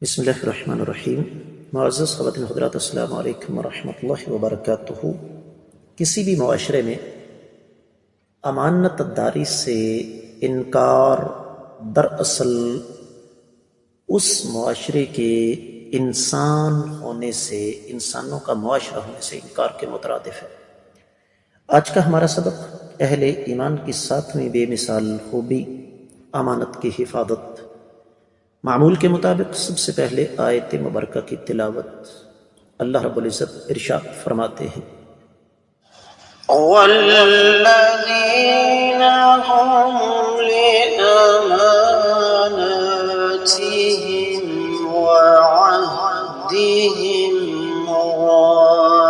بسم اللہ الرحمن الرحیم۔ معزز خواتین حضرات، السلام علیکم ورحمۃ اللہ وبرکاتہ۔ کسی بھی معاشرے میں امانت داری سے انکار دراصل اس معاشرے کے انسان ہونے سے، انسانوں کا معاشرہ ہونے سے انکار کے مترادف ہے۔ آج کا ہمارا سبق اہل ایمان کی ساتویں بے مثال خوبی، امانت کی حفاظت۔ معمول کے مطابق سب سے پہلے آیت مبارکہ کی تلاوت۔ اللہ رب العزت ارشاد فرماتے ہیں، والذین هم لأماناتهم وعهدهم راعون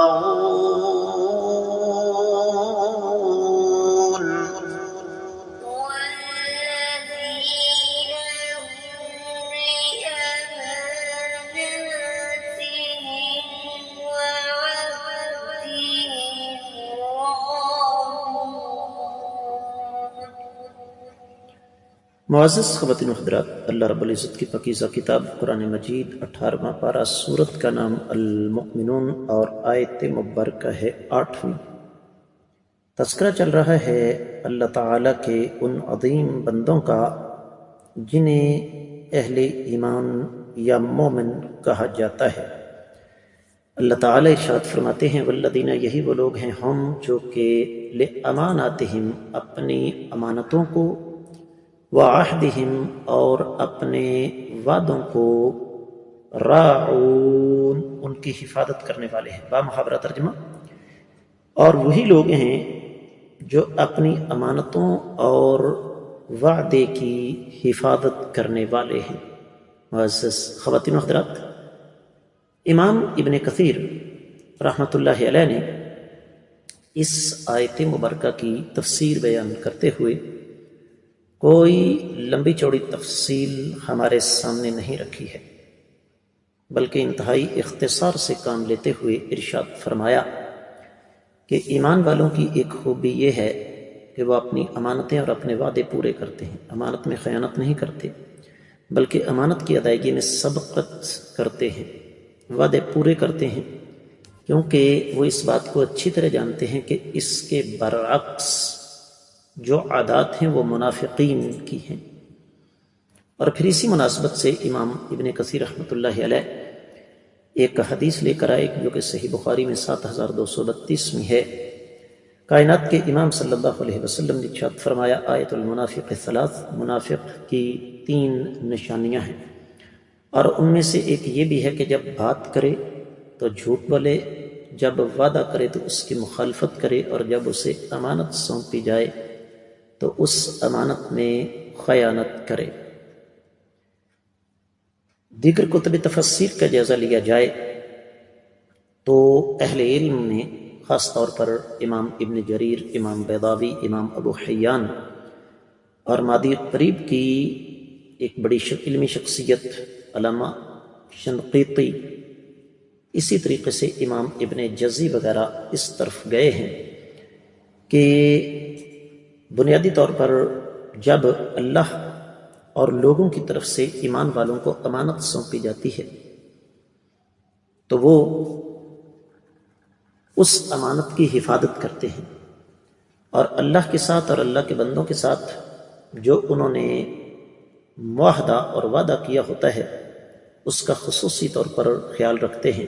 معزز خواتین و حضرات، اللہ رب العزت کی پاکیزہ کتاب قرآن مجید 18واں پارہ، سورت کا نام المؤمنون اور آیت مبارکہ ہے 8ویں۔ تذکرہ چل رہا ہے اللہ تعالیٰ کے ان عظیم بندوں کا جنہیں اہل ایمان یا مومن کہا جاتا ہے۔ اللہ تعالیٰ ارشاد فرماتے ہیں، والذین، یہی وہ لوگ ہیں، ہم جو کہ لاماناتہم، اپنی امانتوں کو، وعہدہم، اور اپنے وعدوں کو، راعون، ان کی حفاظت کرنے والے ہیں۔ بامحاورہ ترجمہ، اور وہی لوگ ہیں جو اپنی امانتوں اور وعدے کی حفاظت کرنے والے ہیں۔ معزز خواتین و حضرات، امام ابن کثیر رحمۃ اللہ علیہ نے اس آیت مبارکہ کی تفسیر بیان کرتے ہوئے کوئی لمبی چوڑی تفصیل ہمارے سامنے نہیں رکھی ہے، بلکہ انتہائی اختصار سے کام لیتے ہوئے ارشاد فرمایا کہ ایمان والوں کی ایک خوبی یہ ہے کہ وہ اپنی امانتیں اور اپنے وعدے پورے کرتے ہیں۔ امانت میں خیانت نہیں کرتے، بلکہ امانت کی ادائیگی میں سبقت کرتے ہیں، وعدے پورے کرتے ہیں، کیونکہ وہ اس بات کو اچھی طرح جانتے ہیں کہ اس کے برعکس جو عادات ہیں وہ منافقین کی ہیں۔ اور پھر اسی مناسبت سے امام ابن کثیر رحمۃ اللہ علیہ ایک حدیث لے کر آئے جو کہ صحیح بخاری میں 7232 میں ہے۔ کائنات کے امام صلی اللہ علیہ وسلم نے ارشاد فرمایا، آیت المنافق ثلاث، منافق کی 3 نشانیاں ہیں، اور ان میں سے ایک یہ بھی ہے کہ جب بات کرے تو جھوٹ بولے، جب وعدہ کرے تو اس کی مخالفت کرے، اور جب اسے امانت سونپی جائے تو اس امانت میں خیانت کرے۔ دیگر کتب تفسیر کا جائزہ لیا جائے تو اہل علم نے، خاص طور پر امام ابن جریر، امام بیضاوی، امام ابو حیان اور مادی قریب کی ایک بڑی علمی شخصیت علامہ شنقیطی، اسی طریقے سے امام ابن جزی وغیرہ اس طرف گئے ہیں کہ بنیادی طور پر جب اللہ اور لوگوں کی طرف سے ایمان والوں کو امانت سونپی جاتی ہے تو وہ اس امانت کی حفاظت کرتے ہیں، اور اللہ کے ساتھ اور اللہ کے بندوں کے ساتھ جو انہوں نے معاہدہ اور وعدہ کیا ہوتا ہے اس کا خصوصی طور پر خیال رکھتے ہیں،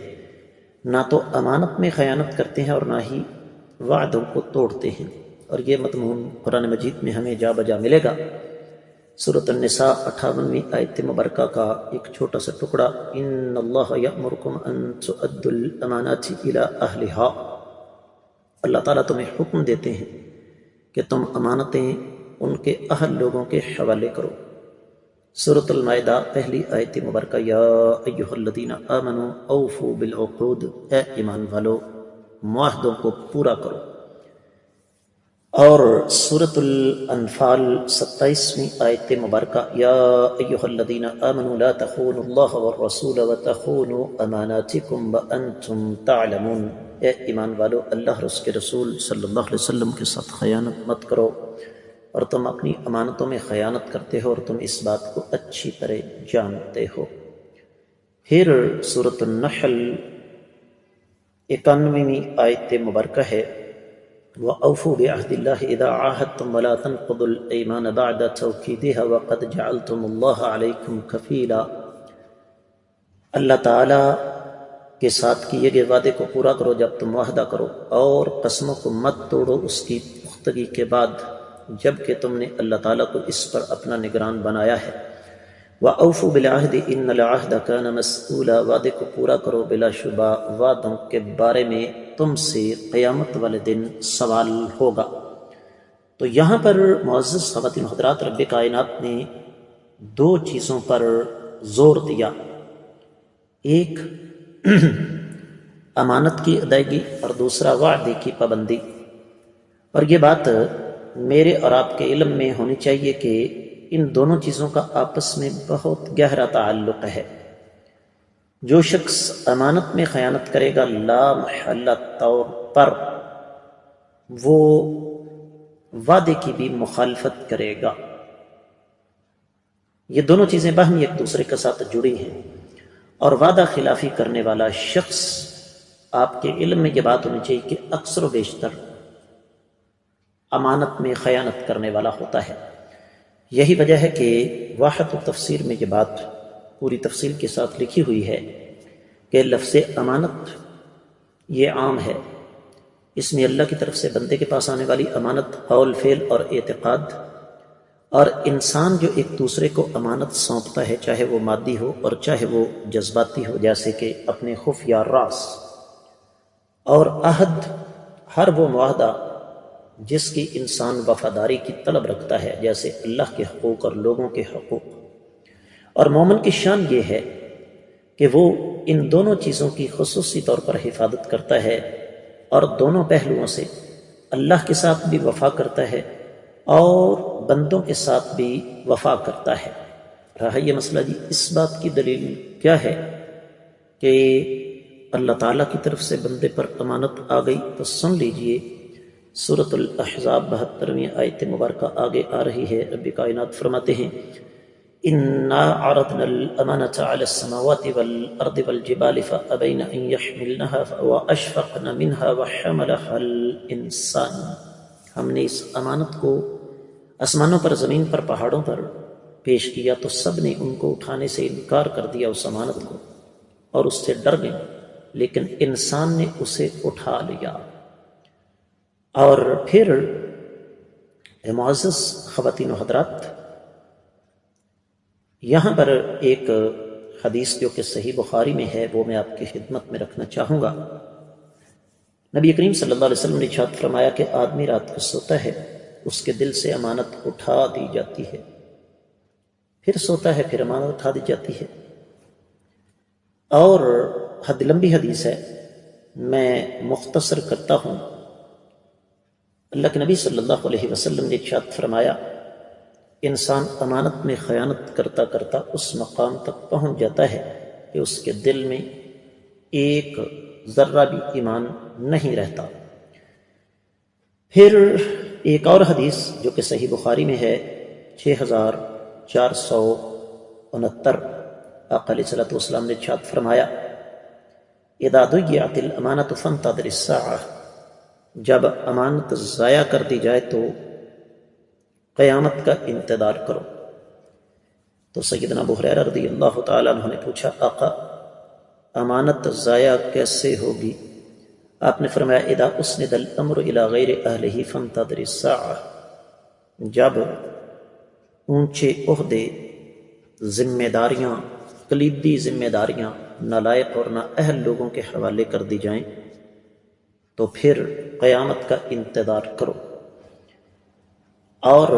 نہ تو امانت میں خیانت کرتے ہیں اور نہ ہی وعدوں کو توڑتے ہیں۔ اور یہ مضمون قرآن مجید میں ہمیں جا بجا ملے گا۔ سورۃ النساء 58ویں آیت مبارکہ کا ایک چھوٹا سا ٹکڑا، ان اللہ یأمرکم ان تؤدوا الامانات الی اہلہا، اللہ تعالیٰ تمہیں حکم دیتے ہیں کہ تم امانتیں ان کے اہل لوگوں کے حوالے کرو۔ سورۃ المائدہ پہلی آیت مبارکہ، یا ایھا الذین آمنوا اوفوا بالعقود، اے ایمان والو معاہدوں کو پورا کرو۔ اور سورۃ الانفال 27ویں آیت مبارکہ، یا ایھا الذین آمنوا لا تخونوا اللہ والرسول وتخونوا اماناتکم وانتم تعلمون، اے ایمان والو اللہ اور اس کے رسول صلی اللہ علیہ وسلم کے ساتھ خیانت مت کرو، اور تم اپنی امانتوں میں خیانت کرتے ہو اور تم اس بات کو اچھی طرح جانتے ہو۔ پھر سورۃ النحل 91ویں آیت مبارکہ ہے، وَأَوْفُوا بِعَهْدِ اللَّهِ إِذَا عَاهَدتُّمْ وَلَا تَنقُضُوا الْأَيْمَانَ بَعْدَ تَوْكِيدِهَا وَقَدْ جَعَلْتُمُ اللَّهَ عَلَيْكُمْ كَفِيلًا۔ اللہ تعالیٰ کے ساتھ کیے گئے وعدے کو پورا کرو جب تم وعدہ کرو، اور قسموں کو مت توڑو اس کی پختگی کے بعد جب کہ تم نے اللہ تعالیٰ کو اس پر اپنا نگران بنایا ہے۔ وَأَوْفُوا بِالْعَهْدِ إِنَّ الْعَهْدَ كَانَ مَسْئُولًا، وعدے کو پورا کرو، بلا شبہ وعدوں کے بارے میں تم سے قیامت والے دن سوال ہوگا۔ تو یہاں پر معزز خواتین حضرات، رب کائنات نے دو چیزوں پر زور دیا، ایک امانت کی ادائیگی اور دوسرا وعدے کی پابندی۔ اور یہ بات میرے اور آپ کے علم میں ہونی چاہیے کہ ان دونوں چیزوں کا آپس میں بہت گہرا تعلق ہے۔ جو شخص امانت میں خیانت کرے گا لا محالہ طور پر وہ وعدے کی بھی مخالفت کرے گا۔ یہ دونوں چیزیں باہم ایک دوسرے کے ساتھ جڑی ہیں، اور وعدہ خلافی کرنے والا شخص، آپ کے علم میں یہ بات ہونی چاہیے کہ اکثر و بیشتر امانت میں خیانت کرنے والا ہوتا ہے۔ یہی وجہ ہے کہ واحد تفسیر میں یہ بات پوری تفصیل کے ساتھ لکھی ہوئی ہے کہ لفظ امانت یہ عام ہے، اس میں اللہ کی طرف سے بندے کے پاس آنے والی امانت، قول، فعل اور اعتقاد، اور انسان جو ایک دوسرے کو امانت سونپتا ہے، چاہے وہ مادی ہو اور چاہے وہ جذباتی ہو، جیسے کہ اپنے خفیہ راز، اور عہد، ہر وہ معاہدہ جس کی انسان وفاداری کی طلب رکھتا ہے، جیسے اللہ کے حقوق اور لوگوں کے حقوق۔ اور مومن کی شان یہ ہے کہ وہ ان دونوں چیزوں کی خصوصی طور پر حفاظت کرتا ہے، اور دونوں پہلوؤں سے اللہ کے ساتھ بھی وفا کرتا ہے اور بندوں کے ساتھ بھی وفا کرتا ہے۔ رہا یہ مسئلہ جی اس بات کی دلیل کیا ہے کہ اللہ تعالیٰ کی طرف سے بندے پر امانت آ گئی، تو سن لیجئے سورۃ الاحزاب 72ویں آیت مبارکہ آگے آ رہی ہے۔ رب کائنات فرماتے ہیں، اِنَّا عَرَضْنَا الْأَمَانَةَ عَلَى السَّمَاوَاتِ وَالْأَرْضِ وَالْجِبَالِ فَأَبَيْنَ أَن يَحْمِلْنَهَا وَأَشْفَقْنَ مِنْهَا وَحَمَلَهَا الْإِنسَانُ، ہم نے اس امانت کو آسمانوں پر، زمین پر، پہاڑوں پر پیش کیا تو سب نے ان کو اٹھانے سے انکار کر دیا، اس امانت کو، اور اس سے ڈر گئے، لیکن انسان نے اسے اٹھا لیا۔ اور پھر معزز خواتین و حضرات، یہاں پر ایک حدیث جو کہ صحیح بخاری میں ہے وہ میں آپ کی خدمت میں رکھنا چاہوں گا۔ نبی کریم صلی اللہ علیہ وسلم نے ارشاد فرمایا کہ آدمی رات کو سوتا ہے، اس کے دل سے امانت اٹھا دی جاتی ہے، پھر سوتا ہے، پھر امانت اٹھا دی جاتی ہے۔ اور حد لمبی حدیث ہے، میں مختصر کرتا ہوں۔ اللہ کے نبی صلی اللہ علیہ وسلم نے ارشاد فرمایا، انسان امانت میں خیانت کرتا کرتا اس مقام تک پہنچ جاتا ہے کہ اس کے دل میں ایک ذرہ بھی ایمان نہیں رہتا۔ پھر ایک اور حدیث جو کہ صحیح بخاری میں ہے 6469، آقا علیہ الصلوۃ والسلام نے ارشاد فرمایا، اذا ضیعت الامانۃ فانتظر الساعۃ، جب امانت ضائع کر دی جائے تو قیامت کا انتظار کرو۔ تو سیدنا ابو ہریرہ رضی اللہ تعالیٰ عنہ نے پوچھا، آقا امانت ضائع کیسے ہوگی؟ آپ نے فرمایا، اذا اسند الامر الی غیر اہلہ فانتظر الساعۃ، جب اونچے عہدے، ذمہ داریاں، کلیدی ذمہ داریاں نالائق اور نااہل لوگوں کے حوالے کر دی جائیں تو پھر قیامت کا انتظار کرو۔ اور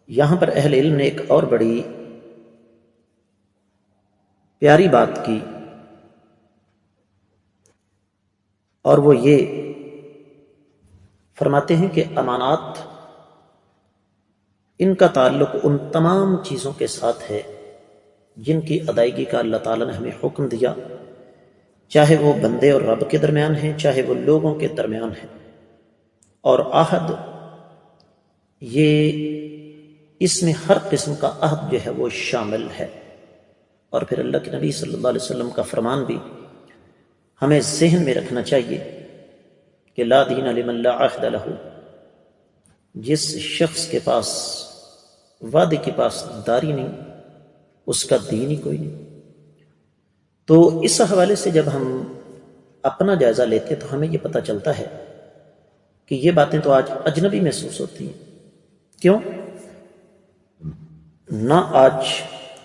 یہاں پر اہل علم نے ایک اور بڑی پیاری بات کی، اور وہ یہ فرماتے ہیں کہ امانات، ان کا تعلق ان تمام چیزوں کے ساتھ ہے جن کی ادائیگی کا اللہ تعالیٰ نے ہمیں حکم دیا، چاہے وہ بندے اور رب کے درمیان ہیں، چاہے وہ لوگوں کے درمیان ہیں۔ اور عہد، یہ اس میں ہر قسم کا عہد جو ہے وہ شامل ہے۔ اور پھر اللہ کے نبی صلی اللہ علیہ وسلم کا فرمان بھی ہمیں ذہن میں رکھنا چاہیے کہ لا دین لمن لا عہد لہ، جس شخص کے پاس وعدے کی پاس داری نہیں اس کا دین ہی کوئی نہیں۔ تو اس حوالے سے جب ہم اپنا جائزہ لیتے تو ہمیں یہ پتہ چلتا ہے کہ یہ باتیں تو آج اجنبی محسوس ہوتی ہیں۔ کیوں؟ نہ آج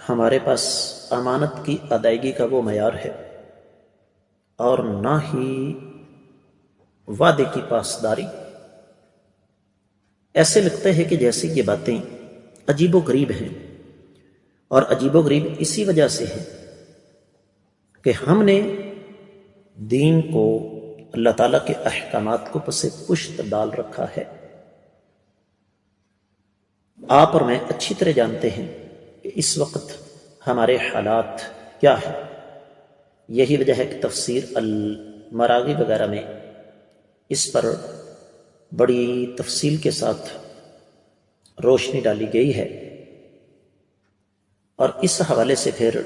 ہمارے پاس امانت کی ادائیگی کا وہ معیار ہے، اور نہ ہی وعدے کی پاسداری۔ ایسے لگتا ہے کہ جیسے یہ باتیں عجیب و غریب ہیں، اور عجیب و غریب اسی وجہ سے ہے کہ ہم نے دین کو، اللہ تعالیٰ کے احکامات کو پس پشت ڈال رکھا ہے۔ آپ اور میں اچھی طرح جانتے ہیں کہ اس وقت ہمارے حالات کیا ہیں۔ یہی وجہ ہے کہ تفسیر المراغی وغیرہ میں اس پر بڑی تفصیل کے ساتھ روشنی ڈالی گئی ہے، اور اس حوالے سے پھر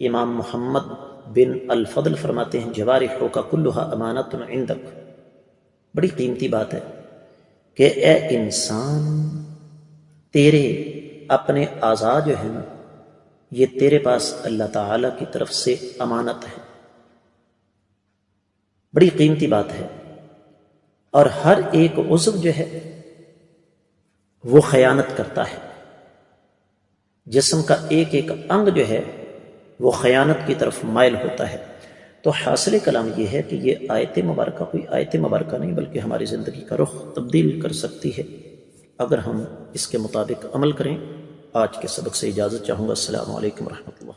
امام محمد بن الفضل فرماتے ہیں جوارحو کا کلھا امانت عندک، بڑی قیمتی بات ہے کہ اے انسان، تیرے اپنے اعضاء جو ہیں نا، یہ تیرے پاس اللہ تعالیٰ کی طرف سے امانت ہے، بڑی قیمتی بات ہے۔ اور ہر ایک عضو جو ہے وہ خیانت کرتا ہے، جسم کا ایک ایک انگ جو ہے وہ خیانت کی طرف مائل ہوتا ہے۔ تو حاصل کلام یہ ہے کہ یہ آیت مبارکہ کوئی آیت مبارکہ نہیں، بلکہ ہماری زندگی کا رخ تبدیل کر سکتی ہے اگر ہم اس کے مطابق عمل کریں۔ آج کے سبق سے اجازت چاہوں گا۔ السلام علیکم ورحمۃ اللہ۔